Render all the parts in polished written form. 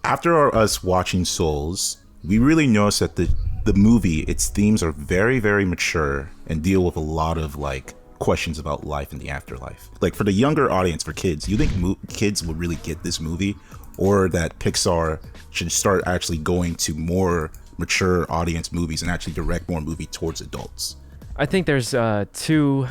after us watching Souls, we really noticed that the movie, its themes are very, very mature and deal with a lot of like questions about life and the afterlife. Like for the younger audience, for kids, you think kids would really get this movie, or that Pixar should start actually going to more mature audience movies and actually direct more movie towards adults? I think there's two,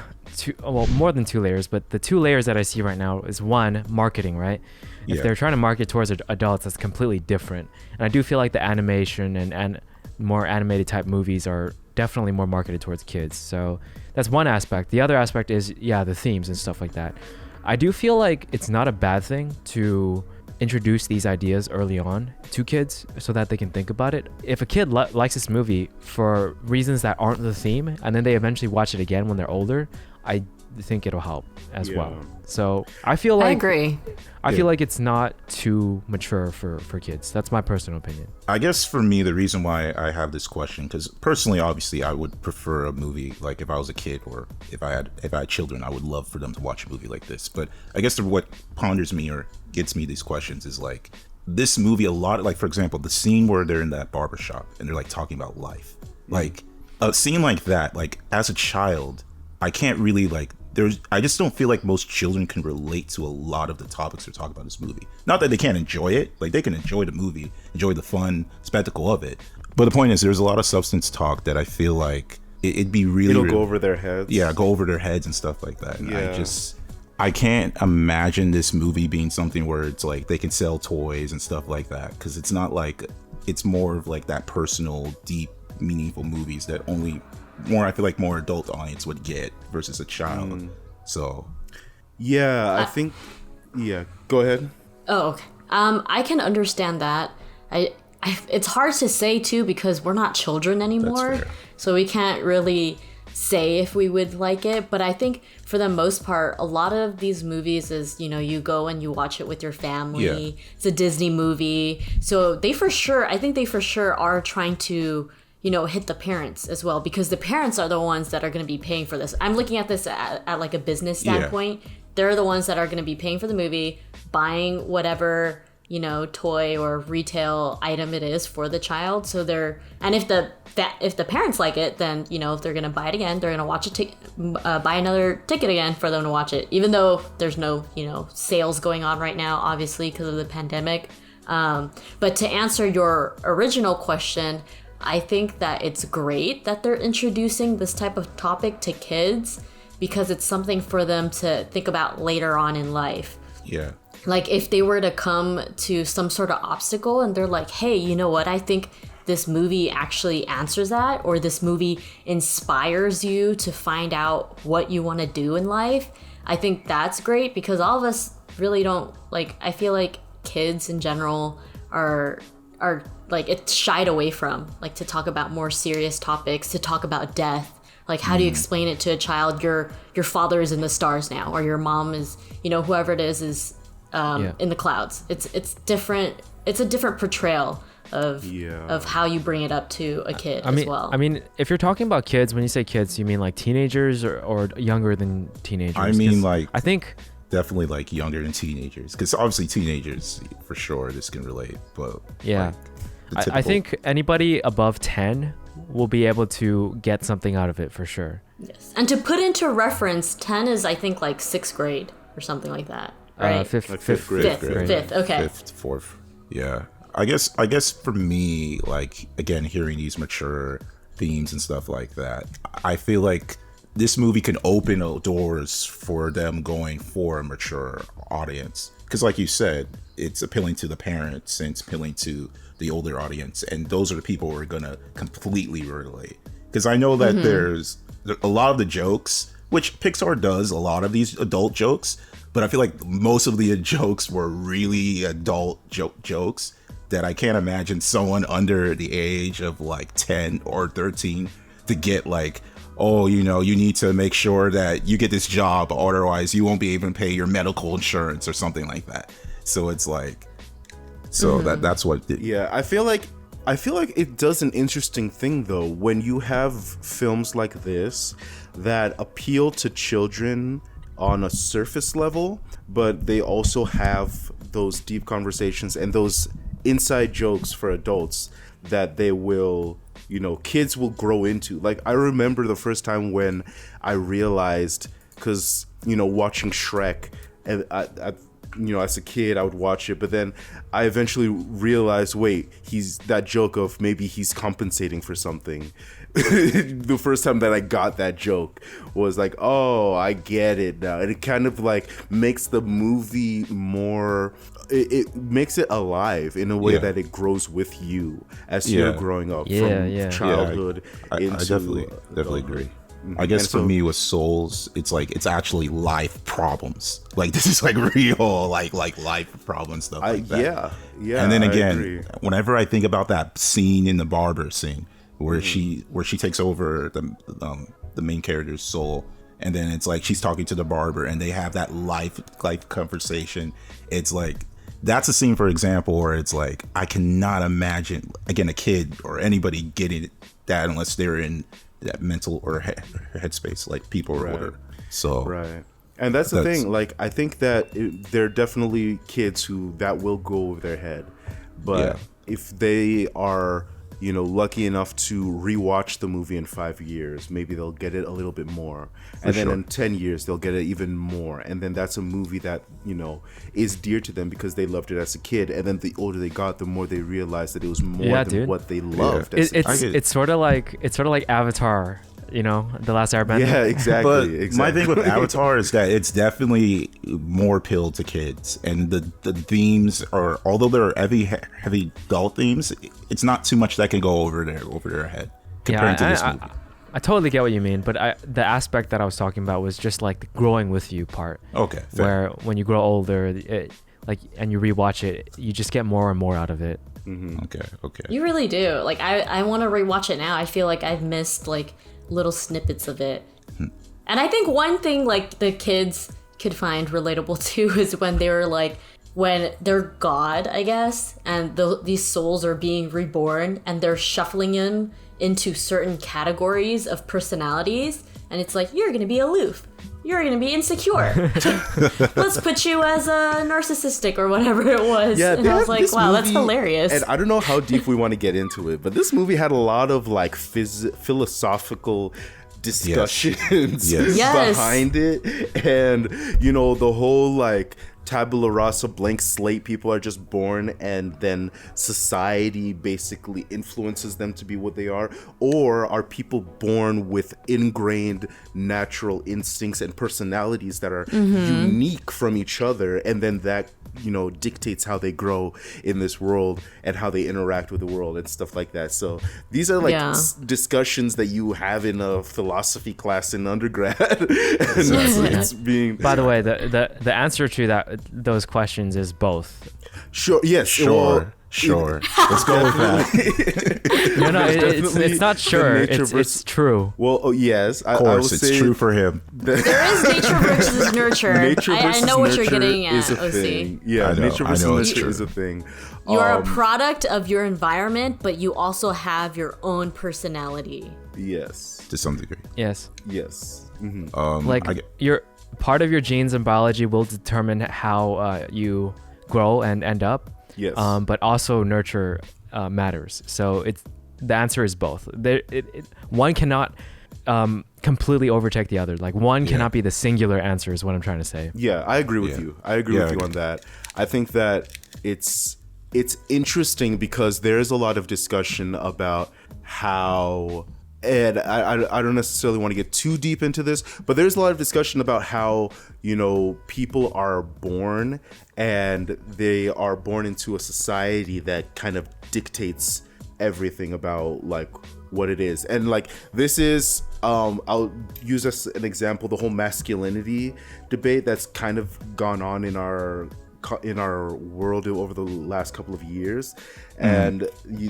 well, more than 2 layers, but the 2 layers that I see right now is one, marketing, right? If they're trying to market towards adults, that's completely different. And I do feel like the animation and more animated type movies are definitely more marketed towards kids. So that's one aspect. The other aspect is, the themes and stuff like that. I do feel like it's not a bad thing to introduce these ideas early on to kids so that they can think about it. If a kid likes this movie for reasons that aren't the theme, and then they eventually watch it again when they're older, I think it'll help as well. So I feel like I agree. I feel like it's not too mature for kids. That's my personal opinion. I guess for me, the reason why I have this question, because personally, obviously, I would prefer a movie like if I was a kid, or if I had children, I would love for them to watch a movie like this. But I guess what ponders me or gets me these questions is like this movie, a lot, like for example, the scene where they're in that barbershop and they're like talking about life, like a scene like that, like as a child, I can't really like, I just don't feel like most children can relate to a lot of the topics they're talking about in this movie. Not that they can't enjoy it, like they can enjoy the movie, enjoy the fun spectacle of it. But the point is, there's a lot of substance talk that I feel like it'd be really... It'll go over their heads. Yeah, go over their heads and stuff like that. And I can't imagine this movie being something where it's like they can sell toys and stuff like that. Because it's not like, it's more of like that personal, deep, meaningful movies that only... I feel like more adult audience would get versus a child. So I think go ahead. Oh, okay. I can understand that. It's hard to say too, because we're not children anymore, so we can't really say if we would like it. But I think for the most part, a lot of these movies is, you go and you watch it with your family. It's a Disney movie, so I think they for sure are trying to hit the parents as well, because the parents are the ones that are going to be paying for this. I'm looking at this at like a business standpoint. They're the ones that are going to be paying for the movie, buying whatever, toy or retail item it is for the child. So and if the parents like it, then, if they're going to buy it again, they're going to watch buy another ticket again for them to watch it, even though there's no, sales going on right now, obviously, because of the pandemic. But to answer your original question, I think that it's great that they're introducing this type of topic to kids, because it's something for them to think about later on in life. Yeah. Like if they were to come to some sort of obstacle and they're like, hey, you know what? I think this movie actually answers that, or this movie inspires you to find out what you want to do in life. I think that's great, because all of us really don't I feel like kids in general are like it's shied away from, like, to talk about more serious topics, to talk about death. Like, how do you explain it to a child? Your father is in the stars now, or your mom is, whoever it is in the clouds. It's different. It's a different portrayal of how you bring it up to a kid as well. I mean, if you're talking about kids, when you say kids, you mean like teenagers or younger than teenagers? I mean, like, I think definitely like younger than teenagers, because obviously teenagers for sure this can relate, but I think anybody above 10 will be able to get something out of it for sure. Yes. And to put into reference, 10 is, I think, like 6th grade or something like that, right? Fifth grade. Fifth, okay. Fifth, fourth. Yeah. I guess for me, like, again, hearing these mature themes and stuff like that, I feel like this movie can open doors for them going for a mature audience. Because like you said, it's appealing to the parents and it's appealing to the older audience. And those are the people who are going to completely relate. Because I know that there's a lot of the jokes, which Pixar does, a lot of these adult jokes. But I feel like most of the jokes were really adult jokes that I can't imagine someone under the age of like 10 or 13 to get like, oh, you need to make sure that you get this job, otherwise you won't be able to pay your medical insurance or something like that. So it's like, that's what. I feel like it does an interesting thing though when you have films like this that appeal to children on a surface level, but they also have those deep conversations and those inside jokes for adults that they will, kids will grow into. Like, I remember the first time when I realized, because, watching Shrek, and as a kid, I would watch it, but then I eventually realized, wait, he's that joke of maybe he's compensating for something. The first time that I got that joke was like, oh, I get it now. And it kind of like makes the movie more, it makes it alive in a way that it grows with you as you're growing up from childhood into I definitely agree. I guess for me with Souls, it's like it's actually life problems. Like this is like real like life problem stuff like that. Yeah. And then again, whenever I think about that scene in the barber scene where she takes over the main character's soul, and then it's like she's talking to the barber and they have that life conversation. It's like that's a scene, for example, where it's like I cannot imagine again a kid or anybody getting that unless they're in that mental or headspace like people are older. So and that's the thing, like I think that there are definitely kids who that will go over their head, but if they are lucky enough to rewatch the movie in 5 years, maybe they'll get it a little bit more, and then in 10 years they'll get it even more, and then that's a movie that is dear to them because they loved it as a kid, and then the older they got, the more they realized that it was more than what they loved. It's sort of like Avatar, The Last Airbender. Yeah, exactly. But my thing with Avatar is that it's definitely more appealed to kids, and the themes are, although they're heavy adult themes, it's not too much that can go over their head compared to this movie. I totally get what you mean, but the aspect that I was talking about was just like the growing with you part. Okay. Fair. Where when you grow older, and you rewatch it, you just get more and more out of it. Mm-hmm. Okay. You really do. Like I want to rewatch it now. I feel like I've missed like little snippets of it. And I think one thing like the kids could find relatable too is when they were like, when they're God, I guess, and these souls are being reborn and they're shuffling them into certain categories of personalities, and it's like, you're gonna be aloof, you're gonna be insecure, let's put you as a narcissistic or whatever it was. And I was like, wow, that's hilarious. And I don't know how deep we want to get into it, but this movie had a lot of like philosophical discussions behind it, and the whole like tabula rasa, blank slate, people are just born and then society basically influences them to be what they are, or are people born with ingrained natural instincts and personalities that are unique from each other, and then that dictates how they grow in this world and how they interact with the world and stuff like that. So these are like discussions that you have in a philosophy class in undergrad. And it's being, by the way, the answer to those questions is both. Sure. Yes. Sure. Let's go with that. No, it's not sure. It's true. Well, yes. Of course, it's true for him. There is nature versus nurture. I know what you're getting at, OC. Yeah, nature versus nurture is a thing. You are a product of your environment, but you also have your own personality. Yes. To some degree. Yes. Mm-hmm. Your part of your genes and biology will determine how you grow and end up. Yes. But also nurture matters. So the answer is both. One cannot completely overtake the other. Like one cannot be the singular answer is what I'm trying to say. Yeah, I agree with you. I agree with you on that. I think that it's interesting because there is a lot of discussion about how, and I don't necessarily want to get too deep into this, but there's a lot of discussion about how, people are born and they are born into a society that kind of dictates everything about like what it is. And like this is I'll use as an example the whole masculinity debate that's kind of gone on in our world over the last couple of years. And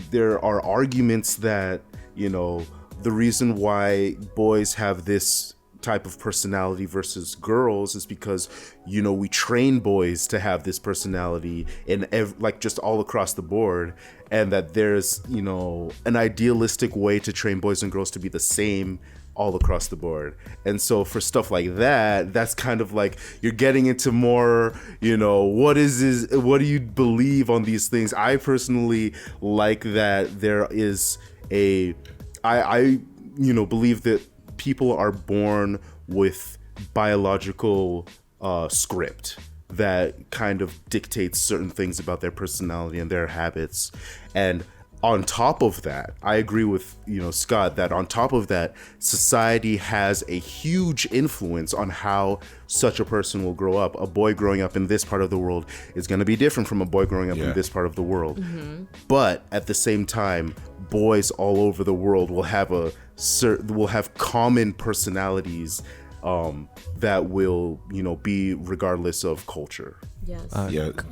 there are arguments that the reason why boys have this type of personality versus girls is because we train boys to have this personality in like just all across the board, and that there's an idealistic way to train boys and girls to be the same all across the board. And so for stuff like that, that's kind of like you're getting into more, what do you believe on these things? I personally like that there is I believe that people are born with biological script that kind of dictates certain things about their personality and their habits. And on top of that, I agree with Scott that on top of that, society has a huge influence on how such a person will grow up. A boy growing up in this part of the world is going to be different from a boy growing up in this part of the world. Mm-hmm. But at the same time, boys all over the world will have common personalities that will be regardless of culture. Yes.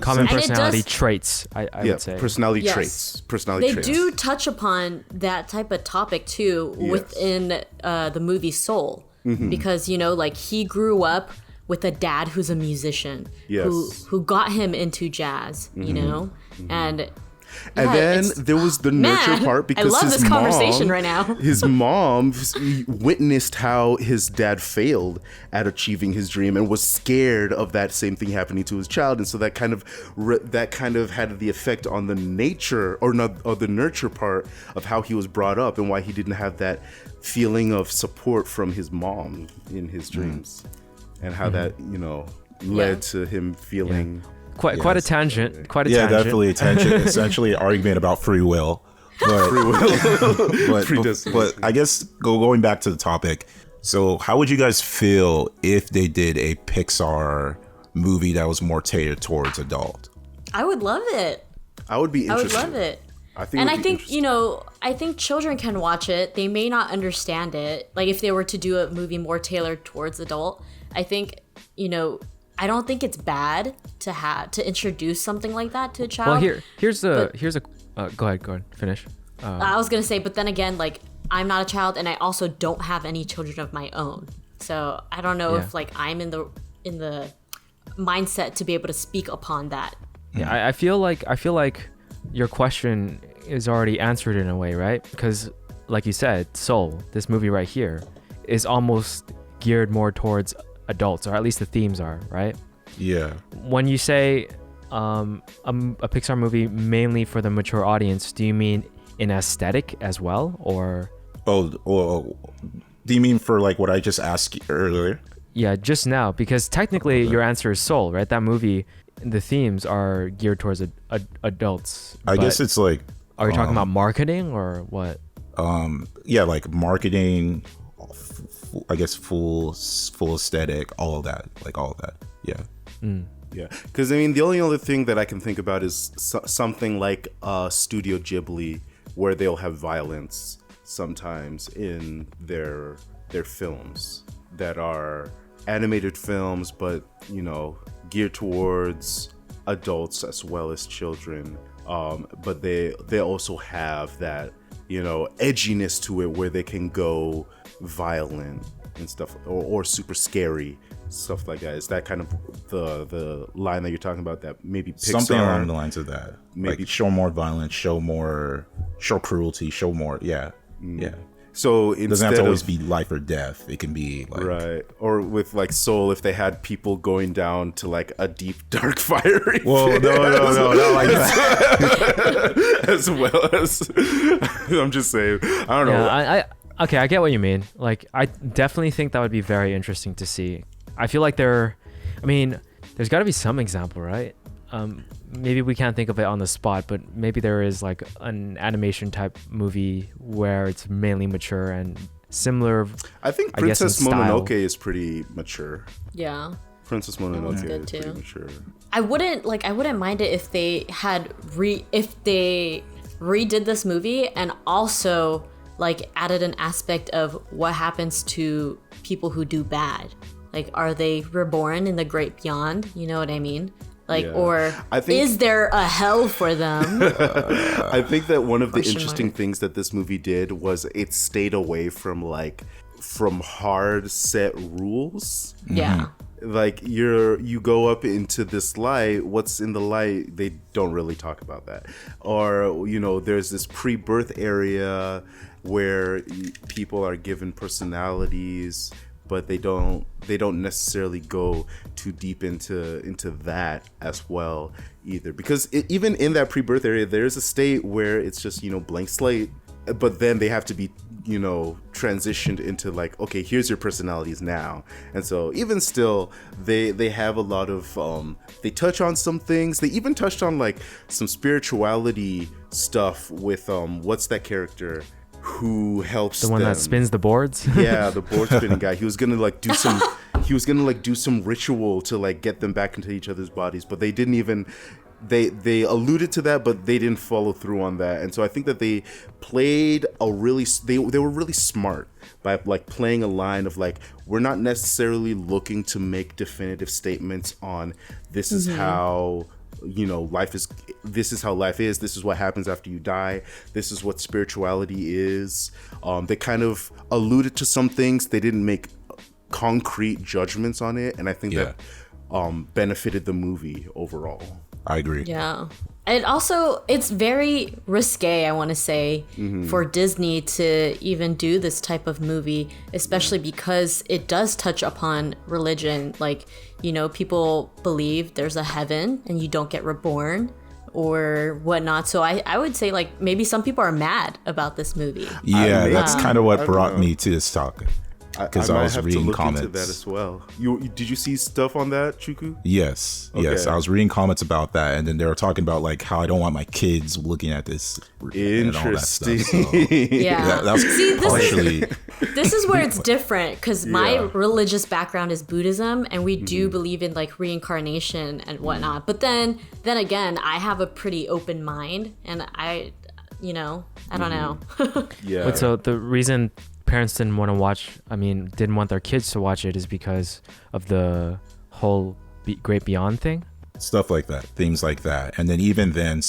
Common personality traits, I would say. Personality traits. They do touch upon that type of topic too within the movie Soul. Mm-hmm. Because, he grew up with a dad who's a musician who got him into jazz, Mm-hmm. And then there was the nurture part because I love this conversation right now. His mom witnessed how his dad failed at achieving his dream and was scared of that same thing happening to his child, and so that kind of had the effect on the the nurture part of how he was brought up and why he didn't have that feeling of support from his mom in his dreams, and how that led to him feeling. Quite a tangent. Yeah, definitely a tangent. Essentially, an argument about free will. But I guess going back to the topic. So, how would you guys feel if they did a Pixar movie that was more tailored towards adult? I would love it. I would be interested. I would love it. I think children can watch it. They may not understand it. Like if they were to do a movie more tailored towards adult, I think I don't think it's bad to introduce something like that to a child. Well, here's a go ahead, finish. I was gonna say, but then again, like I'm not a child, and I also don't have any children of my own, so I don't know if like I'm in the mindset to be able to speak upon that. Yeah, I feel like your question is already answered in a way, right? Because like you said, Soul, this movie right here, is almost geared more towards adults, or at least the themes are, right? Yeah. When you say a Pixar movie mainly for the mature audience, do you mean in aesthetic as well, or? Oh, do you mean for like what I just asked you earlier? Yeah, just now, because technically your answer is Soul, right? That movie, the themes are geared towards adults. I guess it's like. Are you talking about marketing or what? Yeah, like marketing. I guess full aesthetic, all of that. Yeah. Yeah, because the only other thing that I can think about is something like Studio Ghibli, where they'll have violence sometimes in their films that are animated films, but geared towards adults as well as children. But they also have that edginess to it where they can go violent and stuff, or super scary stuff like that. Is that kind of the line that you're talking about? That maybe Pixar, something along the lines of that. Maybe like show more violence, show cruelty, show more. Yeah. So it doesn't have to always be life or death. It can be like right. Or with like Soul, if they had people going down to like a deep, dark, fiery. Well, no, not like that. As well as I'm just saying. I don't know. Okay, I get what you mean. Like, I definitely think that would be very interesting to see. I feel like there's got to be some example, right? Maybe we can't think of it on the spot, but maybe there is like an animation type movie where it's mainly mature and similar. I think Princess Mononoke is pretty mature. Yeah. Princess Mononoke is pretty mature. I wouldn't mind it if they redid this movie and also like added an aspect of what happens to people who do bad. Like, are they reborn in the great beyond? You know what I mean? Like, or is there a hell for them? I think that one of the interesting things that this movie did was it stayed away from hard set rules. Yeah. like you go up into this light, what's in the light, they don't really talk about that. Or there's this pre-birth area where people are given personalities, but they don't necessarily go too deep into that as well either, because even in that pre-birth area there's a state where it's just blank slate, but then they have to be transitioned into like, okay, here's your personalities now. And so even still they have a lot of they touch on some things. They even touched on like some spirituality stuff with what's that character who helps the one them. that spins the boards. Yeah, the board spinning guy. He was gonna do some ritual to like get them back into each other's bodies, but they didn't even they alluded to that, but they didn't follow through on that. And so I think that they played they were really smart by like playing a line of like, we're not necessarily looking to make definitive statements on this is how life is, this is how life is, this is what happens after you die, this is what spirituality is. They kind of alluded to some things, they didn't make concrete judgments on it, and I think that benefited the movie overall. I agree. Yeah. And also, it's very risque, I want to say, for Disney to even do this type of movie, especially because it does touch upon religion. Like, people believe there's a heaven and you don't get reborn or whatnot. So I would say, like, maybe some people are mad about this movie. Yeah, that's kind of what brought me to this talk. Because I was reading comments into that as well. Did you see stuff on that, Chuku? Yes, okay. Yes. I was reading comments about that, and then they were talking about like how I don't want my kids looking at this. Interesting. And all that stuff, so. Yeah. That was partially. This is where it's different, because my religious background is Buddhism, and we do believe in like reincarnation and whatnot. But then again, I have a pretty open mind, and I don't know. Yeah. But so the reason parents didn't want their kids to watch it is because of the whole Great Beyond thing? Stuff like that, things like that. And then even then,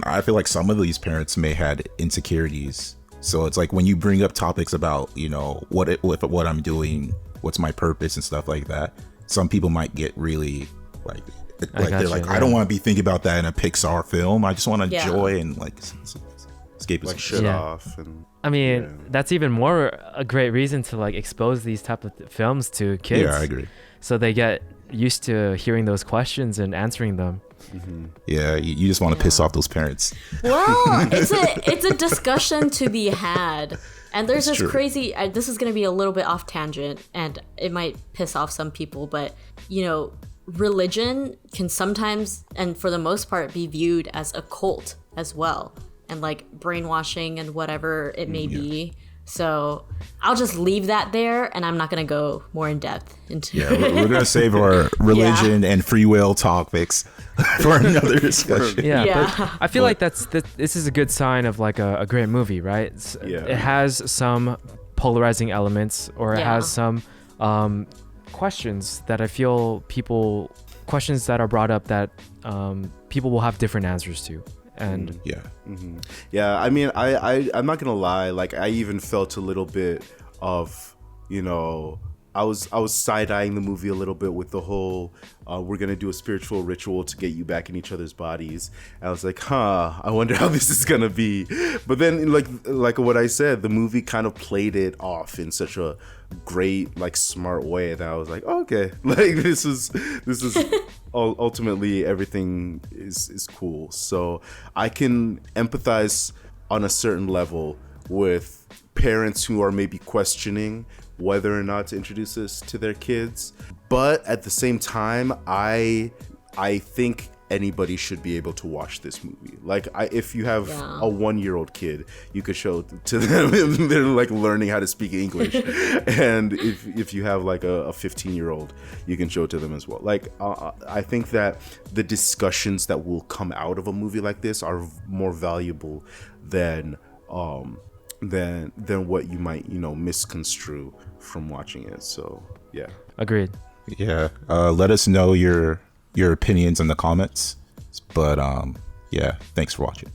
I feel like some of these parents may had insecurities. So it's like when you bring up topics about, what I'm doing, what's my purpose and stuff like that, some people might get really like I don't want to be thinking about that in a Pixar film. I just want to enjoy and like escape, like shut off. And that's even more a great reason to like expose these type of films to kids. Yeah, I agree. So they get used to hearing those questions and answering them. Yeah, you just want to piss off those parents. Well, it's a discussion to be had. And there's this crazy, this is going to be a little bit off tangent, and it might piss off some people, but religion can sometimes, and for the most part, be viewed as a cult as well, and like brainwashing and whatever it may be. So I'll just leave that there, and I'm not going to go more in depth into it. Yeah, we're going to save our religion and free will topics for another discussion. But I feel like this is a good sign of like a great movie, right? It has some polarizing elements, or it has some questions that I feel questions that are brought up that people will have different answers to. And I mean, I'm not gonna lie, like I even felt a little bit of I was side-eyeing the movie a little bit with the whole we're gonna do a spiritual ritual to get you back in each other's bodies. I was like, I wonder how this is gonna be. But then like what I said, the movie kind of played it off in such a great, like, smart way that I was like, okay, like this is ultimately everything is cool. So I can empathize on a certain level with parents who are maybe questioning whether or not to introduce this to their kids, but at the same time, I think anybody should be able to watch this movie. Like, if you have a 1-year-old kid, you could show to them they're like learning how to speak English, and if you have like a 15-year-old, you can show it to them as well. Like, I think that the discussions that will come out of a movie like this are more valuable than what you might misconstrue from watching it. So yeah, agreed. Yeah, let us know your opinions in the comments, but thanks for watching.